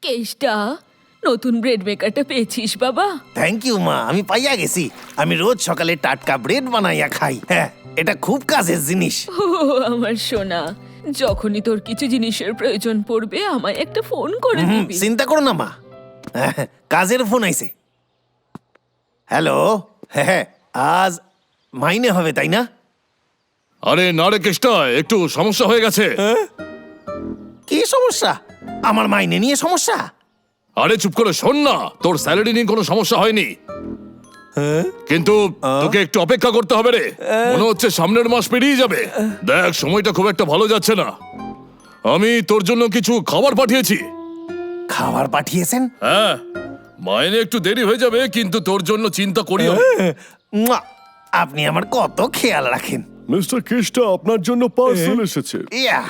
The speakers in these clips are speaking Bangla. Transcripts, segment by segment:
কেষ্টা, নতুন ব্রেড মেকারটা পেয়েছিস বাবা? থ্যাংক ইউ মা, আমি পাইয়া গেছি। আমি রোজ সকালে টাটকা ব্রেড বানাইয়া খাই। হ্যাঁ, এটা খুব কাজের জিনিস। ও আমার সোনা, যখনই তোর কিছু জিনিসের প্রয়োজন পড়বে আমায় একটা ফোন করে দিবি। চিন্তা করো না মা, কাজের ফোন আইছে। হ্যালো, হ্যাঁ আজ মাইনে হবে তাই না? আরে না রে কেষ্টা, একটু সমস্যা হয়ে গেছে। কি সমস্যা? আমার মাইনে নিয়ে সমস্যা? আরে চুপ করে শোন না, তোর স্যালারি নিয়ে কোনো সমস্যা হয়নি, কিন্তু তোকে একটু অপেক্ষা করতে হবে রে। মনে হচ্ছে সামনের মাস পেরিয়ে যাবে। দেখ, সময়টা খুব একটা ভালো যাচ্ছে না। আমি তোর জন্য কিছু খাবার পাঠিয়েছি। খাবার পাঠিয়েছেন? হ্যাঁ, মাইনে একটু দেরি হয়ে যাবে, কিন্তু তোর জন্য চিন্তা করিও না। মুয়া! আপনি আমার কত খেয়াল রাখেন। মিস্টার কেষ্টা, আপনার জন্য পার্সেল এসেছে। ইয়া,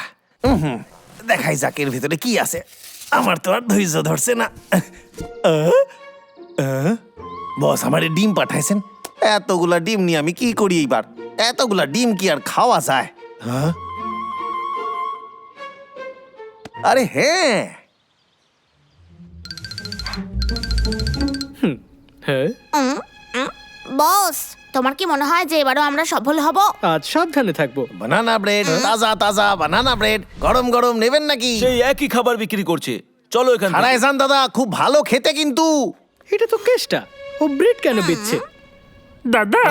দেখাই যাক এর ভিতরে কি আছে। আমার তো আর ধৈর্য ধরছে না। বস আমারে ডিম পাঠাইছেন। এতগুলা ডিম নিয়ে আমি কি করি এইবার? এতগুলা ডিম কি আর খাওয়া যায়? হ্যাঁ, আরে হ্যাঁ, বস, তোমার কি মনে হয় যে এবারও আমরা সফল হব? আজ সাবধানে থাকবো। বানানা ব্রেড, তাজা তাজা বানানা ব্রেড, গরম গরম নেবেন নাকি? সেই একই খাবার বিক্রি করছে, চলো এখান থেকে। হারাই যান দাদা, খুব ভালো খেতে কিন্তু। এটা তো কেষ্টা, ও ব্রেড কেন বেচছে? দাদা,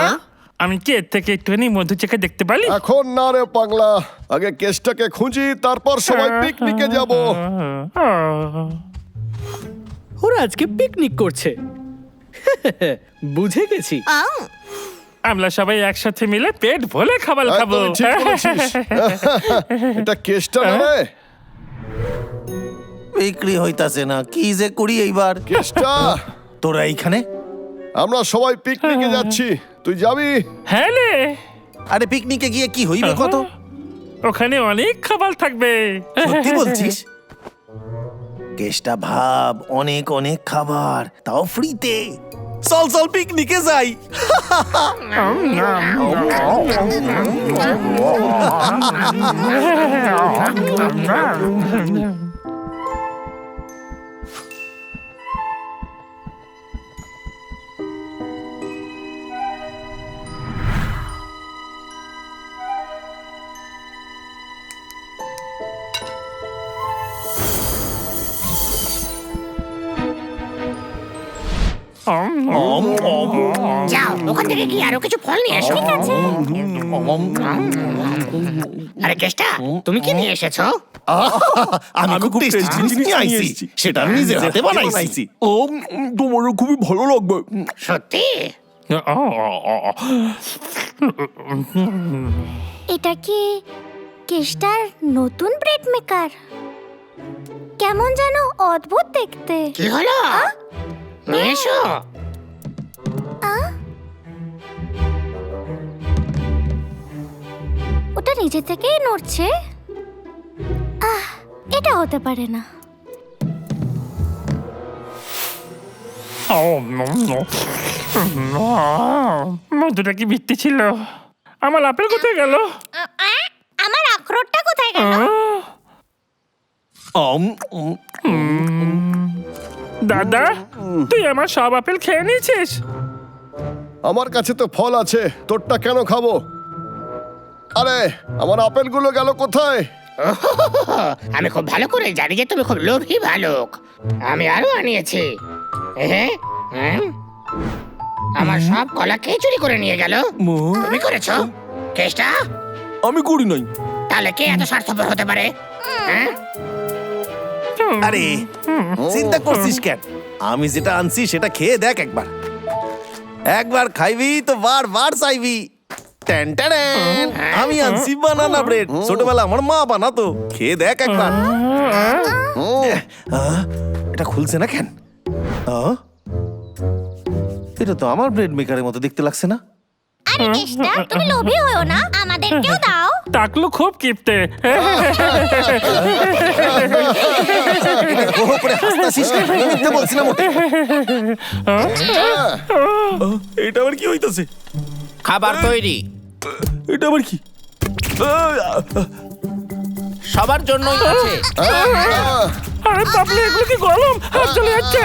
আমি কি এর থেকে একটুখানি মধু চেখে দেখতে পারি? এখন না রে পাগলা, আগে কেষ্টাকে খুঁজি, তারপর সবাই পিকনিকে যাব। ওরা আজকে পিকনিক করছে। বুঝে গেছি। আমরা সবাই একসাথে মিলে পেট ভরে খাবার খাবো। একদমই ঠিক বলেছিস। এটা কেষ্টা না রে? বিক্রি হইতাছে না, কি যে করি এইবার? কেষ্টা, তোরা এইখানে? আমরা সবাই পিকনিকে যাচ্ছি, তুই যাবি? হ্যাঁ রে, আরে পিকনিকে গিয়ে কি হইবে কত? ওখানে অনেক খাবার থাকবে। সত্যি বলছিস? কেষ্টা ভাব, অনেক অনেক খাবার, তাও ফ্রিতে। চল চল পিকনিকে যাই। যাও, ওখান থেকে কি আরো কিছু ফল নিয়ে এসো। ঠিক আছে। আরে কেষ্টা, তুমি কি নিয়ে এসেছো? আমি খুব টেস্টি জিনিস নিয়ে আইছি, সেটা আমি নিজের হাতে বানাইছি। তোমারও খুবই ভালো লাগবে। সত্যি? এটা কি কেষ্টার নতুন ব্রেড মেকার? কেমন যেন অদ্ভুত দেখতে। কি হলো? নিয়ে এসো। ওটা নিজে থেকেই নড়ছে। এটা হতে পারে না। মধুটা কি মিথ্যে ছিল? আমার আপেল কোথায় গেল? আমার আখরোটটা কোথায় গেল? দাদা, তুই আমার সব আপেল খেয়ে নিয়েছিস? আমার কাছে তো ফল আছে, তোরটা কেন খাবো? আরে আমার আপেলগুলো গেল কোথায়? আমি খুব ভালো করে জানি যে তুমি খুব লোভী ভালুক। আমি আরো আনিয়েছি। আমার সব কলা কে চুরি করে নিয়ে গেল? তুমি করেছো? কেষ্টা? আমি করি নাই। তাহলে কে এত স্বার্থপর হতে পারে? আরে চিন্তা করছিস কেন? আমি যেটা আনছি সেটা খেয়ে দেখ একবার। একবার খাইবি তো বারবার চাইবি। টেন টেন, আমি আনছি বানানা ব্রেড, ছোটবেলা আমার মা বানাতো। খেয়ে দেখ একবার। এটা খুলছে না কেন? এটা তো আমার ব্রেড মেকারের মতো দেখতে লাগছে না? আরে কেষ্টা, তুমি লোভী হয়ো না, আমাদেরকেও দাও। টাকলু খুব কিপটে। ওহ করে হাসতাছিস কেন? আমি মিথ্যে বলছি না মোটে। এটা আবার কি হইতাছে? খাবার তৈরি। এটা আবার কি? সবার জন্যই আছে। আরে বাবলু এগুলো কি গরম হাত চলে যাচ্ছে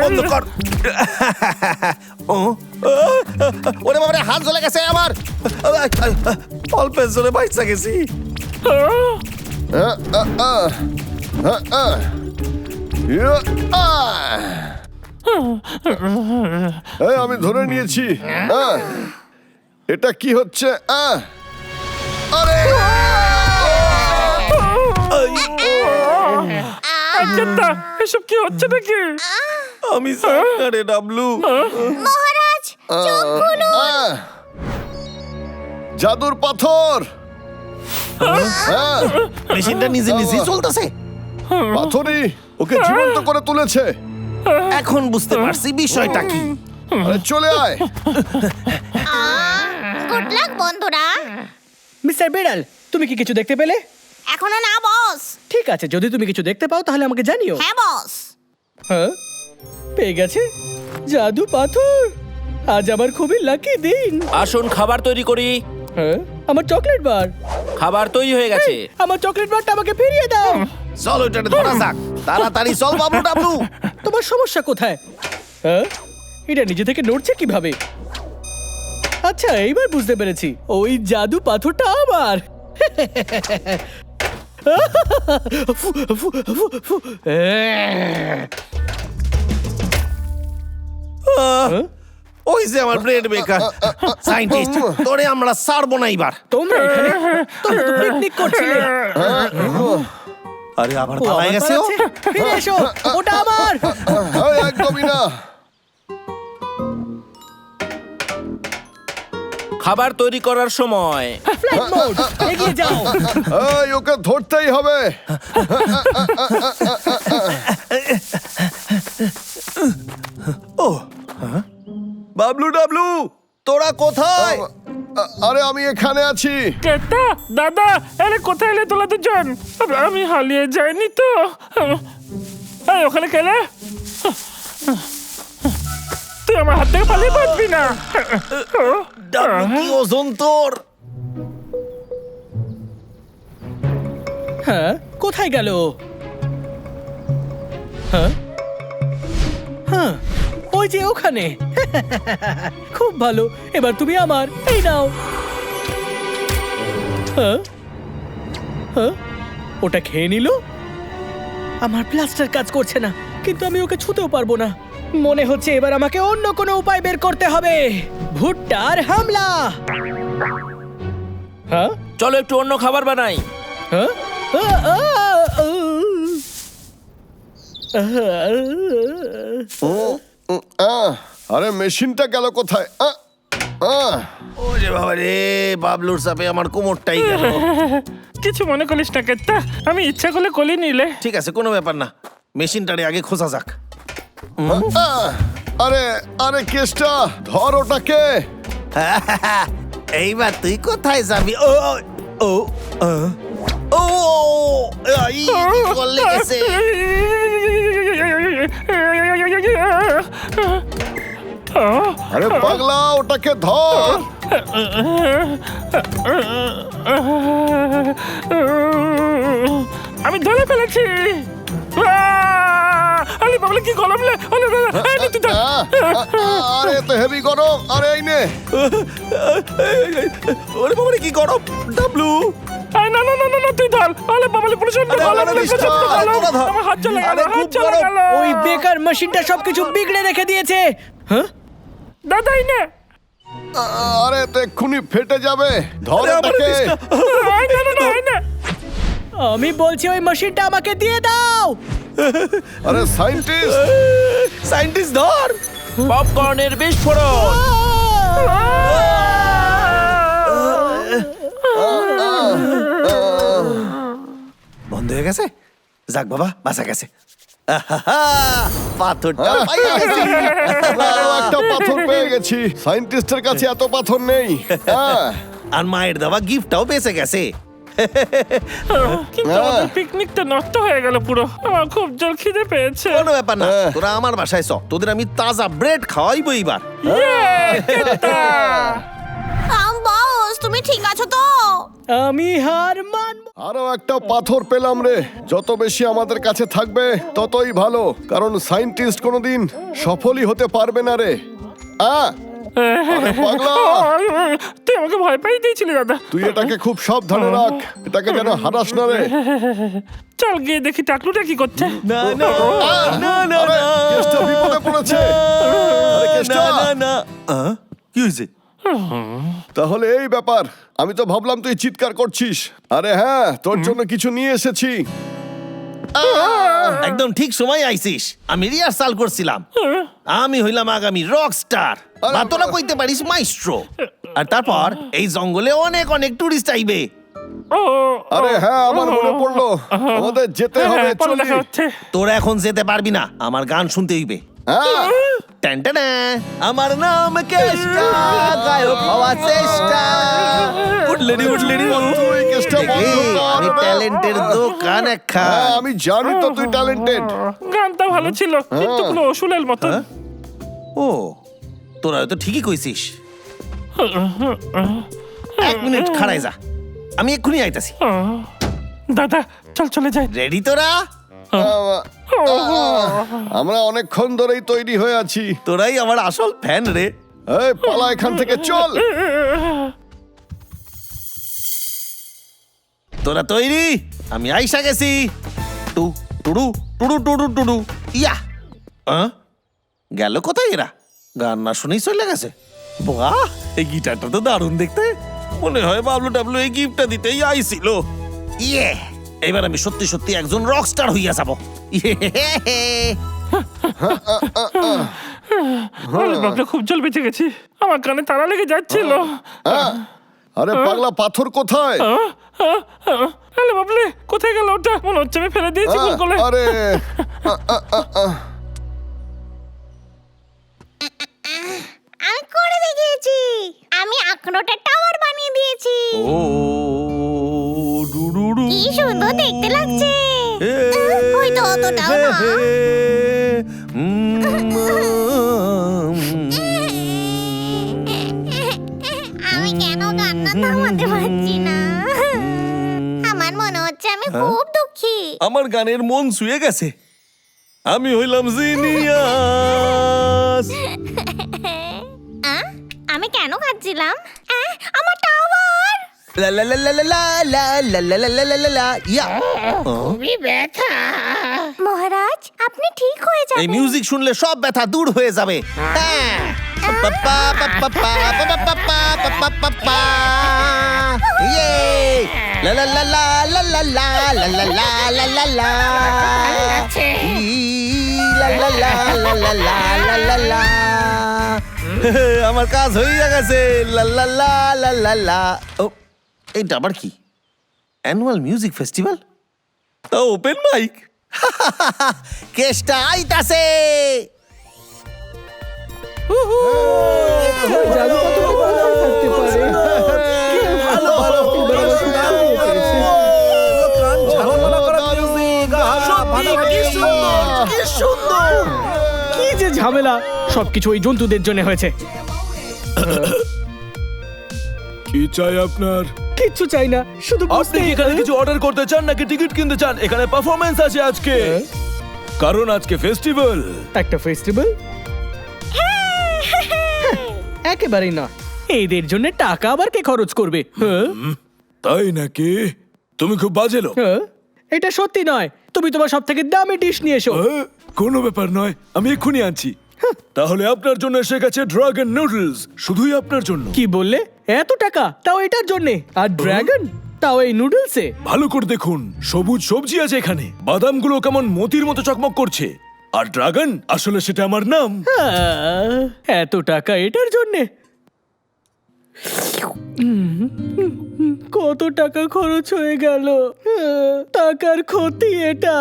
বন্ধ কর। ও, ওরে বাবারে, হাত জ্বলে গেছে আমার। অল্পের জন্য বাইচা গেছি। এই, আমি ধরে নিয়েছি। এটা কি হচ্ছে? আরে আচ্ছা এসব কি হচ্ছে নাকি আমি সাকারে ডাবলু। মহারাজ চোখ খুলুন। জাদুর পাথর। মেশিনটা নিজে নিজেই চলতেছে। পাথরই ওকে জীবন্ত করে তুলেছে। এখন বুঝতে পারছি বিষয়টা কি। আরে চলে আয়। গুড লাক বন্ধুরা। মিস্টার বেড়াল, তুমি কি কিছু দেখতে পেলে? এখনো না বস। ঠিক আছে, যদি তুমি কিছু দেখতে পাও তাহলে আমাকে জানিও। হ্যাঁ বস। হ্যাঁ, পেয়ে গেছে জাদু পাথর। আজ আমার খুবই লাকি দিন। আসুন খাবার তৈরি করি। হ্যাঁ, আমার চকলেট বার। খাবার তৈরি হয়ে গেছে। আমার চকলেট বারটা আমাকে ফিরিয়ে দাও। চল ওইটা ধরা যাক। তাড়াতাড়ি চল বাবলু ডাবলু। তোমার সমস্যা কোথায়? হ্যাঁ, এটা নিজে থেকে নড়ছে কিভাবে? আচ্ছা, এইবার বুঝতে পেরেছি, ওই জাদু পাথরটা আমার। ওই যে আমার ব্রেড বেকার সায়েন্টিস্ট, তোরে আমরা ছাড়বো না এবার। তোমরা এখানে তোমরা তো পিকনিক করছিলে। আরে আবার ও, পালাই আবার গেছে ও। পালাচ্ছে। ফিরে এসো, ওটা আমার। একদমই না। খাবার তৈরি করার সময়। ফ্লাইট মোড, এগিয়ে যাও। এই, ওকে ধরতেই হবে। ও, বাবলু ডাবলু, তোরা কোথায়? আরে আমি এখানে আছি। কেতা দাদা আরে কোথায় এলে তোলা দুজন আমি হারিয়ে যাইনি তো এই ওখানে কেলে তুই আমার হাত থেকে পালিয়ে বাঁচবি না ডাবলু, কি ওজন তোর? হ্যাঁ, কোথায় গেল? হ্যাঁ হ্যাঁ, ওই যে ওখানে। খুব ভালো, এবার তুমি আমার। এই নাও। হ্যাঁ হ্যাঁ, ওটা খেয়ে নিল। আমার প্লাস্টার কাজ করছে না, কিন্তু আমি ওকে ছুঁতেও পারবো না। মনে হচ্ছে এবার আমাকে অন্য কোনো উপায় বের করতে হবে। ভুট্টার হামলা। হ্যাঁ চলো একটু অন্য খাবার বানাই। হ্যাঁ, আরে মেশিনটা গেল কোথায়? ও যে বাবা রে, বাবলুর চাপে আমার কোমরটাই গেল। কিছু মনে করিস না কেতা আমি ইচ্ছা করলে কলি নিলে ঠিক আছে, কোনো ব্যাপার না। মেশিনটারে আগে খোঁজা যাক। আরে আরে কেসটা ধর ওটাকে। এইবার তুই কোথায় যাবি? ও ও ও ও, এই করলে গেছে। আরে পাগলা, ওটাকে ধর। আমি ধরে ফেলেছি আরে বাবলে কি গরম লে আরে তো হেভি গরম। আরে এই নে। ওরে বাবা রে, কি গরম। ডাবলু, না না না না তুই ধর আরে বাবলে প্রচন্ড আরে গরম আমার wrist টা, তোরা ধর। আমার হাত চলে গেল আরে হাত খুব চলে গরম। গেল ওই বেকার মেশিনটা সবকিছু বিগড়ে রেখে দিয়েছে। হ্যাঁ, দাদাই না আরে তো এক্ষুনি ফেটে যাবে। ধর আরে আমার ওটাকে। wrist টা। না আমি বলছি ওই মেশিনটা আমাকে দিয়ে দাও। আরে সায়েন্টিস্ট, সায়েন্টিস্ট ধর। পপকর্নের বিস্ফোরণ। বন্ধ হয়ে গেছে। যাক বাবা, বাঁচা গেছে। পাথরটা পাইয়া গেছি। আরো একটা পাথর পেয়ে গেছি। সায়েন্টিস্টের কাছে এত পাথর নেই। আর মায়ের দেওয়া গিফটটাও বেঁচে গেছে। কিন্তু আমাদের পিকনিকটা নষ্ট হয়ে গেল পুরো আমার খুব জোর খিদে পেয়েছে কোনো ব্যাপার না, তোরা আমার বাসায় চ। তোদের আমি তাজা ব্রেড খাওয়াইবো এবার। বস তুমি ঠিক আছো তো? আমি হার মানব। আরো একটা পাথর পেলাম রে। যত বেশি আমাদের কাছে থাকবে ততই ভালো, কারণ সায়েন্টিস্ট কোনোদিন সফলই হতে পারবে না রে। আরে পাগলা, তুই আমাকে ভয় পাই দিয়েছিলি দাদা। তুই এটাকে খুব সাবধানে রাখ, এটাকে যেন হারাস না রে। চল গিয়ে দেখি টাকলুটা কি করছে। না না না না আরে, কেসটা বিপদে পড়েছে। আরে, কেসটা। না না কি হয়েছে? তাহলে এই ব্যাপার, আমি তো ভাবলাম তুই চিৎকার করছিস। আরে হ্যাঁ, তোর জন্য কিছু নিয়ে এসেছি। একদম ঠিক সময় আইছিস। আমি রিহার্সাল করছিলাম। আমি হইলাম আগামী রক স্টার, বা তোরা কইতে পারিস মাইস্ট্রো। আর তারপর এই জঙ্গলে অনেক অনেক টুরিস্ট আইবে। আরে হ্যাঁ, আমার মনে পড়লো, আমাদের যেতে হবে। পরে চলি। দেখা হচ্ছে। তোরা এখন যেতে পারবি না, আমার গান শুনতে হইবে। হ্যাঁ, টেনটেনে, আমার নাম কেষ্টা, গায়ক হওয়ার চেষ্টা। উঠলেনি উঠলেনি তুই কেসটা বন্ধ কর। আমি ট্যালেন্টের দোকান একটা। হ্যাঁ, আমি জানি তো তুই ট্যালেন্টেড। গানটা ভালো ছিল, কিন্তু কোনো অসুলের মতো। ও, তোরা তো ঠিকই কইছিস। এক মিনিট খাড়াই যা, আমি এক্ষুনি আইতাছি। দাদা চল চলে যাই। রেডি তোরা? আমরা অনেকক্ষণ ধরেই তৈরি হয়ে আছি। তোরাই আমার আসল ফ্যান রে। এই পালা এখান থেকে, চল। তোরা তৈরি? আমি আইসা গেছি। টু টুডু টুডু টুডু টুডু ইয়া। গেল কোথায় এরা? গান না শুনেই চলে গেছে। বাহ, এই গিটারটা তো দারুণ দেখতে। মনে হয় বাবলু টাবলু এই গিফটটা দিতেই আইছিল। ইয়ে, এবার আমি সত্যি সত্যি একজন রক স্টার হইয়া যাব। বাপরে, খুব জল বেঁচে গেছি। আমার কানে তারা লেগে যাচ্ছিল। আরে পাগলা, পাথর কোথায়? আরে বাপরে, কোথায় গেল ওটা? মনে হচ্ছে আমি ফেলে দিয়েছি ভুল করে। আরে আমি করে দেখিয়েছি। আমি আখরোটের টাওয়ার বানিয়ে দিয়েছি। ও ডুডুডু। কি সুন্দর দেখতে লাগছে। হয়তো অতটাও না। আমি কেন কান্না থামাতে পারছি না? আমার মনে হচ্ছে আমি খুব দুঃখী। আমার গানের মন ছুঁয়ে গেছে। আমি হইলাম জিনিয়াস। আমি কেন খাচ্ছিলাম? আমার টাওয়ার। লা লা লা লা লা লা লা লা লা লা লা লা লা ইয়া। খুবই ব্যথা। মহারাজ, আপনি ঠিক হয়ে এই যাবেন। মিউজিক শুনলে সব ব্যথা দূর হয়ে যাবে। হ্যাঁ। পা পা পা পা পা পা পা পা পা পা পা পা। ইয়ে। লা লা লা লা লা লা লা লা লা লা লা লা লা। আছে। ই লা লা লা লা লা লা লা লা লা। আমার কাজ হয়ে গেছে। লা লা লা লা লা লা। ও, এইটা আবার কি? Annual music festival? Open mic. কেসটা আইতাছে। ভালো ভালো কি যে ঝামেলা, সবকিছু ওই জন্তুদের জন্য হয়েছে। কি চাই আপনার? কিচ্ছু চাই না, শুধু আপনি কি এখানে কিছু অর্ডার করতে চান নাকি টিকিট কিনতে চান? এখানে পারফরমেন্স আছে আজকে, কারণ আজকে ফেস্টিভ্যাল। একটা ফেস্টিভ্যাল? একেবারেই না। এদের জন্য টাকা আবার কে খরচ করবে? তাই নাকি? তুমি খুব বাজে লোক। এটা সত্যি নয়। তুমি তোমার সব থেকে দামি ডিশ নিয়ে এসো। কোনো ব্যাপার নয়, আমি এক্ষুনি আনছি। তাহলে আপনার জন্য এসে গেছে ড্রাগন নুডলস, শুধুই আপনার জন্য। কি বললে? এত টাকা তাও এটার জন্যে? আর ড্রাগন তাও এই নুডলসে? ভালো করে দেখুন, সবুজ সবজি আছে এখানে। বাদামগুলো কেমন মতির মতো চকমক করছে। আর ড্রাগন, আসলে সেটা আমার নাম। এত টাকা এটার জন্যে? কত টাকা খরচ হয়ে গেল। টাকার ক্ষতি এটা।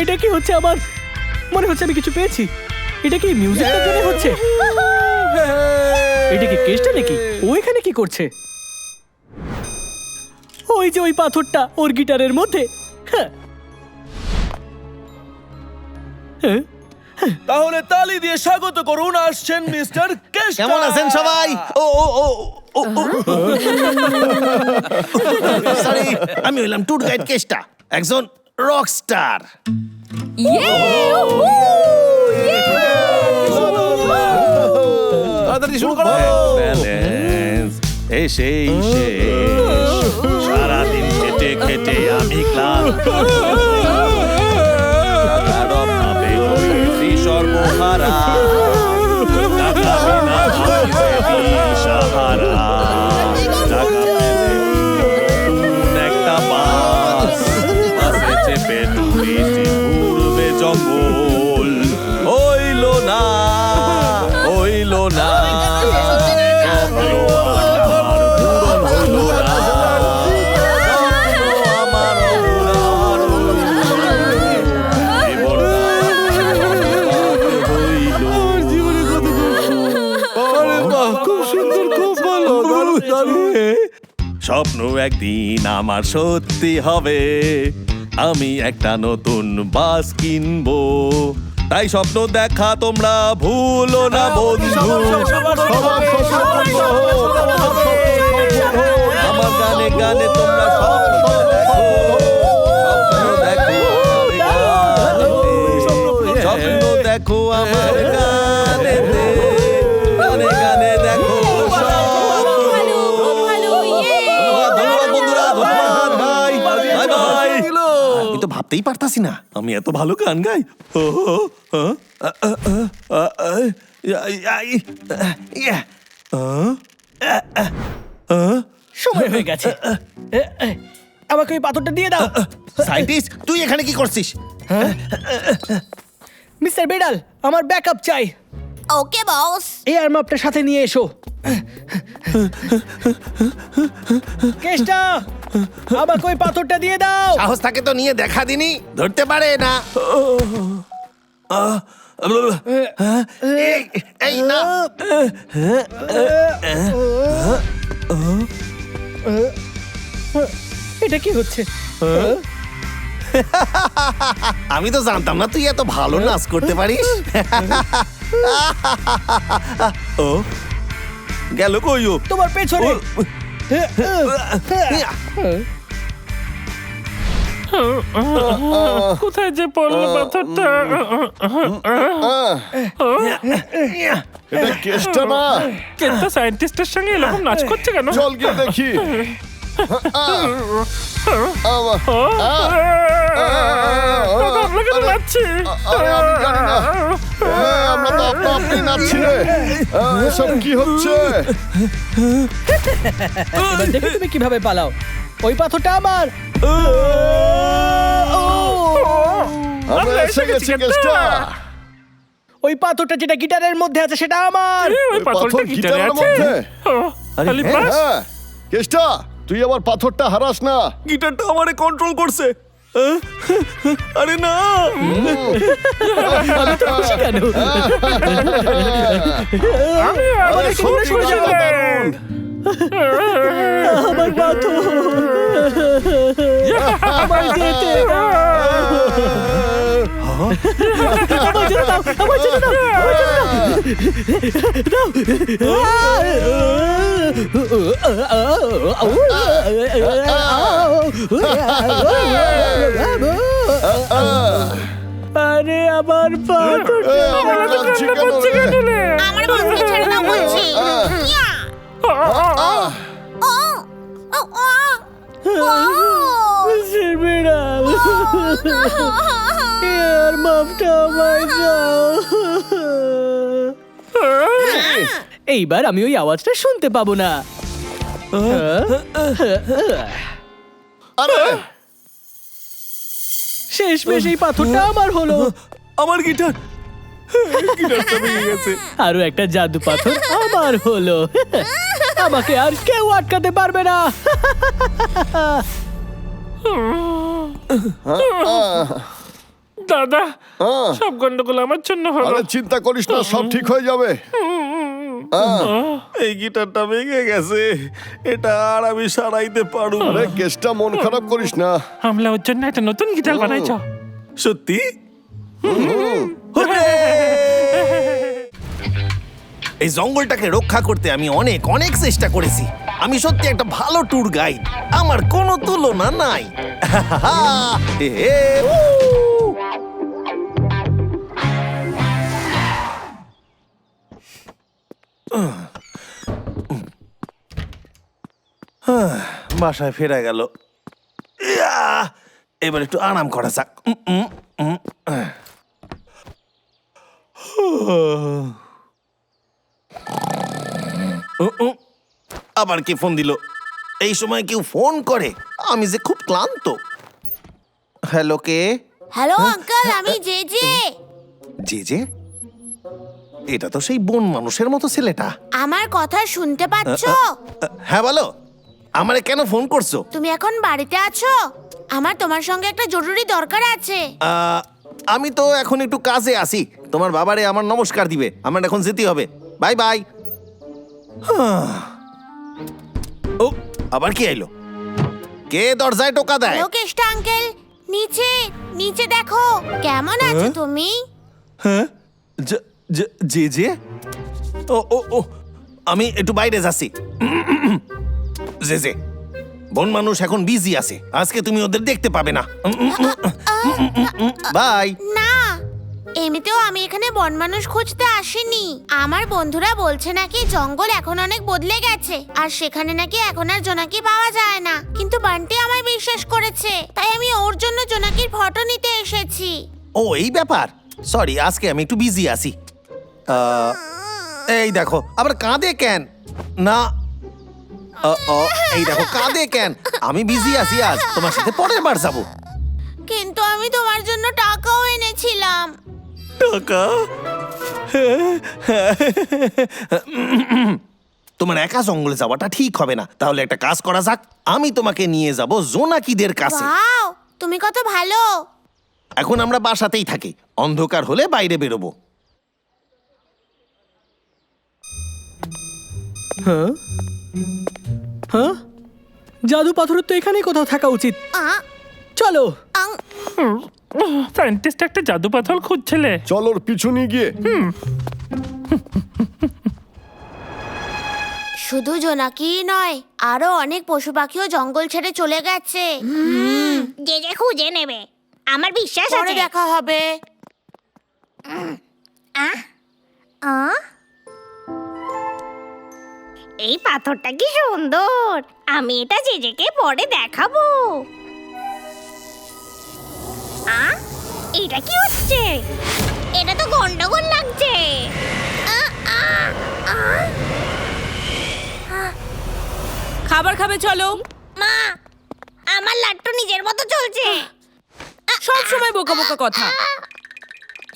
এটা কি হচ্ছে আমার? মনে হচ্ছে আমি কিছু পেয়েছি। এটা কি মিউজিকের জন্য হচ্ছে? এটা কি কেসটা নাকি? ও এখানে কি করছে? ওই যে ওই পাথরটা ওর গিটারের মধ্যে। তাহলে তালি দিয়ে স্বাগত করুন, আসছেন মিস্টার কেস্টা। কেমন আছেন সবাই? ও ও ও ও ও সরি, আমি হইলাম ট্যুর গাইড কেষ্টা, একজন রক স্টার। ইয়ে! তাড়াতাড়ি শুরু করো। ব্যালেন্স এসেই শেষ, সারাদিন খেটে খেটে আমি ক্লান্ত, টাকার অভাবে হয়েছি সর্বহারা, টাকা বিনা আমি দিশাহারা, টাকা পেলে নতুন একটা বাস, বাসে চেপে টুরিস্ট ঘুরবে জঙ্গল, হইল না হইল না, স্বপ্ন আমার পূরণ হইল না, স্বপ্ন আমার অপূরণ স্বপ্ন একদিন আমার সত্যি হবে, আমি একটা নতুন বাস কিনবো, তাই স্বপ্ন দেখা তোমরা ভুলো না বন্ধু, আমার গানে গানে তোমরা স্বপ্ন দেখো, স্বপ্ন দেখো স্বপ্ন দেখো আমার গানেতে, গানে গানে দেখো আমি তো ভাবতেই পারতাছি না আমি এত ভালো গান গাই। সময় হয়ে গেছে। আমাকে ওই পাথরটা দিয়ে দাও। সাইন্টিস্ট, তুই এখানে কি করছিস? মিস্টার বেডাল, আমার ব্যাকআপ চাই। ওকে বস। এয়ার মাপটা সাথে নিয়ে এসো। কেষ্টা, আমাকে ওই পাথরটা দিয়ে দাও। সাহস থাকে তো নিয়ে দেখা দিনি, ধরতে পারে না। এই না, এটা কি হচ্ছে? আমি তো জানতাম না তুই এত ভালো নাচ করতে পারিস। ও গেল কই ও? তোমার পেছনে। কোথায় যে পড়লো পাথরটা? এটা কেষ্টা না, কেনটা সায়েন্টিস্টের সঙ্গে এরকম নাচ করছে কেন? চল গিয়ে দেখি। আমরা কেন নাচছি? আরে আমি জানি না, আমরা তো আপনা আপনি নাচছি রে। এসব কি হচ্ছে? এবার দেখি তুমি কিভাবে পালাও। ওই পাথরটা আমার। আমরা এসে গেছি কেষ্টা। ওই পাথরটা যেটা গিটারের মধ্যে আছে সেটা আমার। ওই পাথরটা পাথর গিটারে গিটারের আছে? মধ্যে? খালি বাস? হ্যাঁ কেষ্টা, তুই আবার পাথরটা হারাস না। গিটারটা আমারে কন্ট্রোল করছে। আরে না, আমি তো খুশি কেন? আমি আরে সত্যি খুশি কথা হলাম। দারুণ। আমার পাথর আমার যেতে দাও। আমার যেতে দাও, আমার যেতে দাও, আমার যেতে দাও। আরে আমার পাথরটা। আমরা নাচছি কেন রে? আমার বসকে ছেড়ে দাও বলছি। ইয়া! ও! ও! ও! বিড়াল, এর মাপটা আমায় দাও। এইবার আমি ওই আওয়াজটা শুনতে পাবো না। আরে শেষমেশ এই পাথরটা আমার হলো। আমার গিটার, গিটারটা ভেঙে গেছে। আরো একটা জাদু পাথর আমার হলো। আমাকে আর কেউ আটকাতে পারবে না। দাদা, সব গন্ডগোল আমার জন্য হলো। আরে চিন্তা করিস না, সব ঠিক হয়ে যাবে। এই গিটারটা ভেঙে গেছে, এটা আর আমি সারাইতে পারবো না। আরে কেষ্টা, মন খারাপ করিস না। আমরা ওর জন্য একটা নতুন গিটার বানাইছ। সত্যি? এই জঙ্গলটাকে রক্ষা করতে আমি অনেক অনেক চেষ্টা করেছি। আমি সত্যি একটা ভালো ট্যুর গাইড, আমার কোনো তুলনা নাই। হে হে, উ! বাসায় ফেরা গেল। ইয়া! এবার একটু আরাম করা যাক। আবার কে ফোন দিল? এই সময় কেউ ফোন করে? আমি যে খুব ক্লান্ত। হ্যালো, কে? হ্যালো আঙ্কেল, আমি জেজে। জেজে? এটা তো সেই বন মানুষের মতো ছেলেটা। আমার কথা শুনতে পাচ্ছো? হ্যাঁ বলো, আমারে কেন ফোন করছো? তুমি এখন বাড়িতে আছো? আমার তোমার সঙ্গে একটা জরুরি দরকার আছে। আমি তো এখন একটু কাজে আছি। তোমার বাবারে আমার নমস্কার দিবে, আমার এখন যেতে হবে। Bye bye. ও, আবার কি আইলো? কে দরজায় টোকা দেয়? লোকেশটা আঙ্কেল, নিচে নিচে দেখো। কেমন আছো তুমি? হ্যাঁ, জেজে? ও ও ও, আমি একটু বাইরে যাচ্ছি। জেজে, বন মানুষ এখন বিজি আছে, আজকে তুমি ওদের দেখতে পাবে না। বাই। না, এমনিতেও আমি এখানে বন মানুষ খুঁজতে আসিনি। আমার বন্ধুরা বলছে নাকি জঙ্গল এখন অনেক বদলে গেছে, আর সেখানে নাকি এখন আর জোনাকি পাওয়া যায় না। কিন্তু বান্টি আমায় বিশ্বাস করেছে, তাই আমি ওর জন্য জোনাকির ফটো নিতে এসেছি। ও, এই ব্যাপার। সরি, আজকে আমি একটু বিজি আছি। এই দেখো, আবার কাঁদে কেন? না, এই দেখো কাঁদে কেন? আমি বিজি আছি আজ, তোমার সাথে পরের বার যাবো। কিন্তু আমি তোমার জন্য টাকাও এনেছিলাম। টাকা? তোমার একা জঙ্গলে যাওয়াটা ঠিক হবে না। তাহলে একটা কাজ করা যাক, আমি তোমাকে নিয়ে যাব জোনাকিদের কাছে। ওয়াও, তুমি কত ভালো। এখন আমরা বাসাতেই থাকি, অন্ধকার হলে বাইরে বেরোবো। হ্যাঁ হ্যাঁ, জাদু পাথরের তো এখানেই কোথাও থাকা উচিত। চলো। সায়েন্টিস্ট একটা জাদু পাথর খুঁজছিলে। চল ওর পিছু নিয়ে গিয়ে। শুধু জোনাকি নয়, আরো অনেক পশু পাখিও জঙ্গল ছেড়ে চলে গেছে। যে যে খুঁজে নেবে, আমার বিশ্বাস পরে আছে। দেখা হবে। এই পাথরটা কি সুন্দর, আমি এটা জেজেকে পরে দেখাবো। এটা কি হচ্ছে? এটা তো গন্ডগোল লাগছে। খাবার খাবে চলো। মা, আমার লাট্টু নিজের মতো চলছে। সব সময় বোকা বোকা কথা।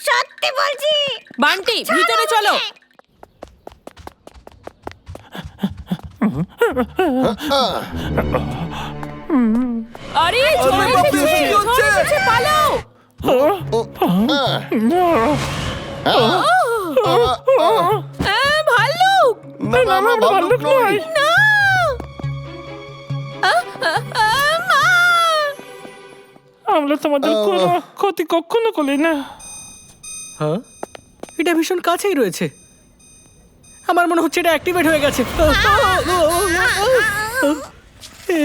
সত্যি বলছি। বান্টি, ভিতরে চলো। আরে ঝড় এসেছে, ঝড় এসেছে, পালাও। ভাল্লুক। না না না, ভাল্লুক নয়। না। মা। আমরা তোমাদের কোনো ক্ষতি কখনো করি না। হ্যাঁ, এটা ভীষণ কাছেই রয়েছে। আমার মনে হচ্ছে এটা অ্যাক্টিভেট হয়ে গেছে।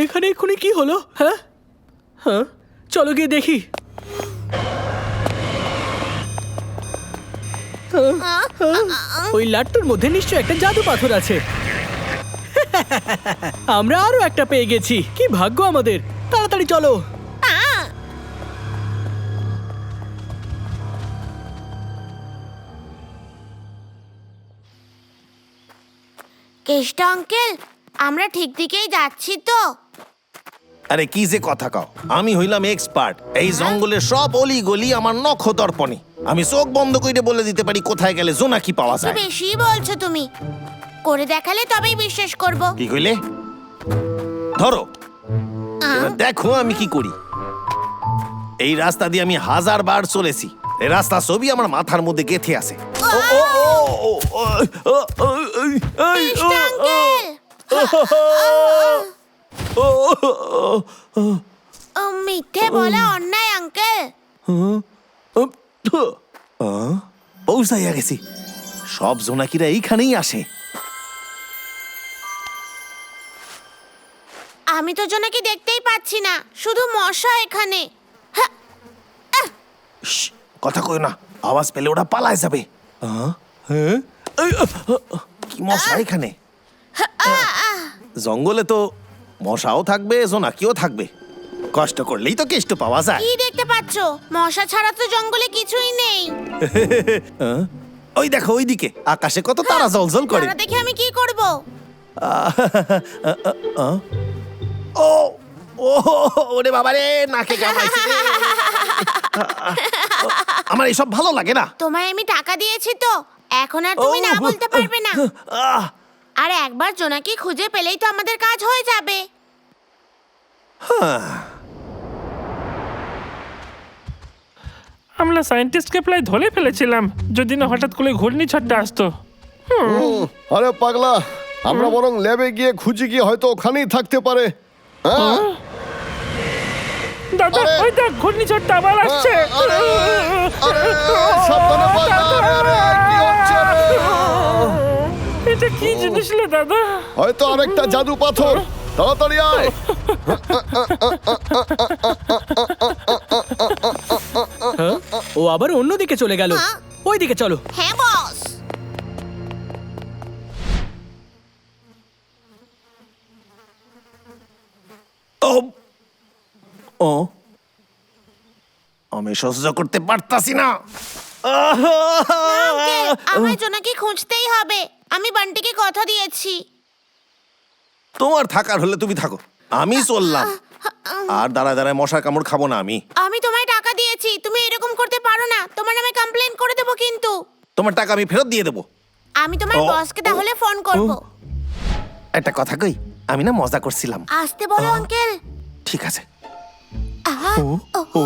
এখানে এক্ষুনি কি হলো? হ্যাঁ হ্যাঁ, চলো গিয়ে দেখি। ওই লাট্টুর মধ্যে নিশ্চয়ই একটা জাদু পাথর আছে। আমরা আরো একটা পেয়ে গেছি। কি ভাগ্য আমাদের! তাড়াতাড়ি চলো। কেষ্ট আঙ্কেল, আমরা ঠিক দিকেই যাচ্ছি তো? আরে কি যে কথা কও, আমি হইলাম এক্সপার্ট। এই জঙ্গলের সব অলি গলি আমার নখদর্পণে। আমি চোখ বন্ধ করে বলে দিতে পারি কোথায় গেলে জোনাকি পাওয়া একটু যায়। বেশি বলছো তুমি। করে দেখালে তবেই বিশ্বাস করব। কি কইলে? ধরো, এবার দেখো আমি কি করি। এই রাস্তা দিয়ে আমি 1000 বার চলেছি। এই রাস্তা ছবি আমার মাথার মধ্যে গেঁথে আছে। কেষ্ট আঙ্কেল, মিথ্যে বলা অন্যায় আঙ্কেল। পৌঁছাইয়া গেছি। সব জোনাকিরা এইখানেই আসে। আমি তো জোনাকি দেখতেই পাচ্ছি না, শুধু মশা এখানে। শ্, কথা কই না, আওয়াজ পেলে ওরা পালায় যাবে। হ্যাঁ? কি মশা এখানে? জঙ্গলে তো মশাও থাকবে, জোনাকিও থাকবে। কষ্ট করলেই তো কেষ্ট পাওয়া যায়। কি দেখতে পাচ্ছো? মশা ছাড়া তো জঙ্গলে কিছুই নেই। ওই দেখো ওইদিকে আকাশে কত তারা জ্বলজ্বল করে। তারা দেখে আমি কি করব? ও ও ওরে বাবা রে, নাকে কামড়াইছে রে। আমার এসব ভালো লাগে না। তোমায় আমি টাকা দিয়েছি তো, এখন আর তুমি না বলতে পারবে না। আহ, আর একবার জোনাকি খুঁজে পেলেই তো আমাদের কাজ হয়ে যাবে। আমরা সায়েন্টিস্টকে প্রায় ধরে ফেলেছিলাম, যদি না হঠাৎ করে ঘূর্ণিঝড়টা আসতো। আরে পাগলা, আমরা বরং ল্যাবে গিয়ে খুঁজি, গিয়ে হয়তো ওখানেই থাকতে পারে। হ্যাঁ? দাদা, আরে! ওই দেখ ঘূর্ণিঝড়টা আবার আসছে। আরে, আরে, সাবধানে পাগলা, আরে, কি হচ্ছে রে? এটা কি জিনিস রে দাদা? হয়তো আরেকটা জাদু পাথর। তাড়াতাড়ি আয়। ও আবার অন্যদিকে চলে গেল। ওইদিকে চলো। হ্যাঁ বস। ও ও আমি সহ্য করতে পারতাছি না। আঙ্কেল, আমার জোনাকি খুঁজতেই হবে। আমি বান্টিকে কথা দিয়েছি। তোমার থাকার হলে তুমি থাকো, আমি চললাম। আর দাঁড়ায় দাঁড়ায় মশার কামড় খাবো না আমি। আমি তোমায় টাকা দিয়েছি, তুমি এরকম করতে পারো না। তোমার নামে কমপ্লেন করে দেবো কিন্তু। তোমার টাকা আমি ফেরত দিয়ে দেবো। আমি তোমার ও, বসকে তাহলে ফোন করব। একটা কথা কই, আমি না মজা করছিলাম। আসতে বলো আঙ্কেল। ঠিক আছে। আহা, ওহো।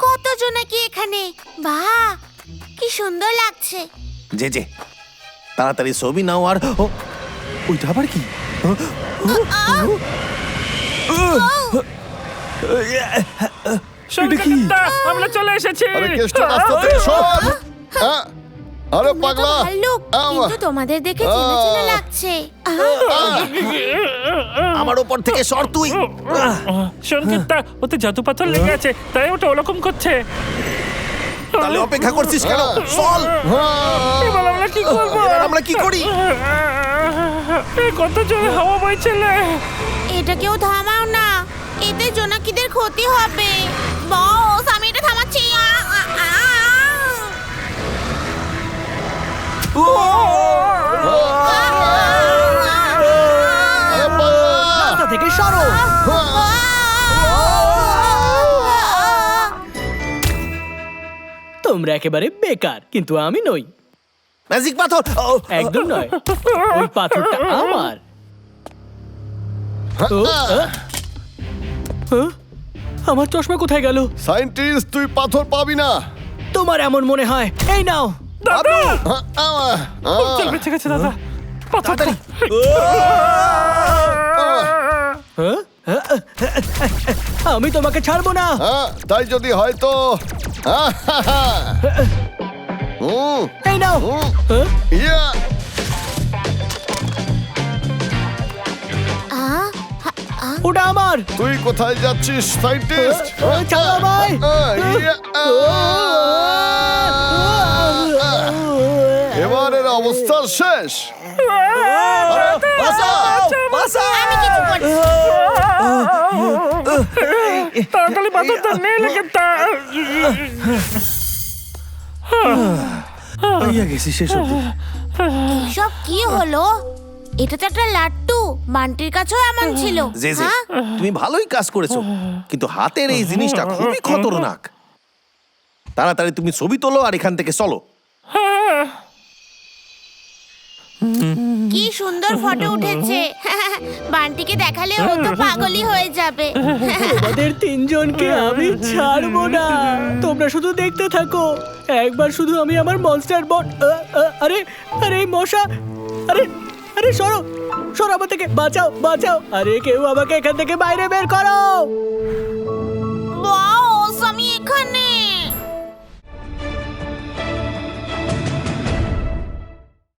কত জোনাকি এখানে, বাহ কি সুন্দর লাগছে। যে যে তাড়াতাড়ি ছবি নাও। আর ওইটা আবার কি? শোন কাকা, আমরা চলে এসেছি। আরে কেষ্ট, রাস্তা থেকে সর। হ্যাঁ? আরে তোমরা তো পাগলা, ভাল্লুক, কিন্তু তোমাদের দেখে চেনা চেনা লাগছে। আমার ওপর থেকে সর তুই। শোন কিত্তা, ওতে জাদু পাথর লেগে আছে, তাই ওটা ওরকম করছে। তাহলে অপেক্ষা করছিস কেন? চল। এবার আমরা কি করবো? এবার আমরা কি করি? কত জোরে হাওয়া বইছে রে। এটা কেউ থামাও না, এতে জোনাকিদের ক্ষতি হবে। বস, আমি এটা থামাচ্ছি। আরে পাগলা। রাস্তা থেকে সরো। তোমরা একেবারে বেকার, কিন্তু আমি নই। ম্যাজিক পাথর। একদম নয়, ওই পাথরটা আমার। ও, আমার চশমা কোথায় গেল? সায়েন্টিস্ট, তুই পাথর পাবি না। তোমার এমন মনে হয়? এই নাও। দাদা, আহ, চল বেঁচে গেছে দাদা। পাথর তাড়াতাড়ি। আমি তোমাকে ছাড়বো না। তাই যদি হয়তো। এই নাও। ইয়া, ওটা আমার। তুই কোথায় যাচ্ছিস সায়েন্টিস্ট? ছাড়ো আমায়। এবারের অবস্থা শেষ। আমি কিছু করছি। তাড়াতাড়ি পাথরটা নে লেগে তা। পাইয়া গেছি শেষ অবধি। সব কি হলো? এটা তো একটা লাট্টু, বান্টির কাছেও এমন ছিল। যে যে হ্যাঁ? তুমি ভালোই কাজ করেছো, কিন্তু হাতের এই জিনিসটা খুবই খতরনাক। তাড়াতাড়ি তুমি ছবি তোলো আর এখান থেকে চলো। কি সুন্দর ফটো উঠেছে। বান্টিকে দেখালে ও তো পাগলই হয়ে যাবে। তোমাদের তিনজনকে আমি ছাড়বো না। তোমরা শুধু দেখতে থাকো। একবার শুধু আমি আমার মনস্টার বট। আরে আরে মশা, আরে আরে সরো সরো আমার থেকে, বাঁচাও বাঁচাও। আরে কেউ আমাকে এখান থেকে বাইরে বের করো।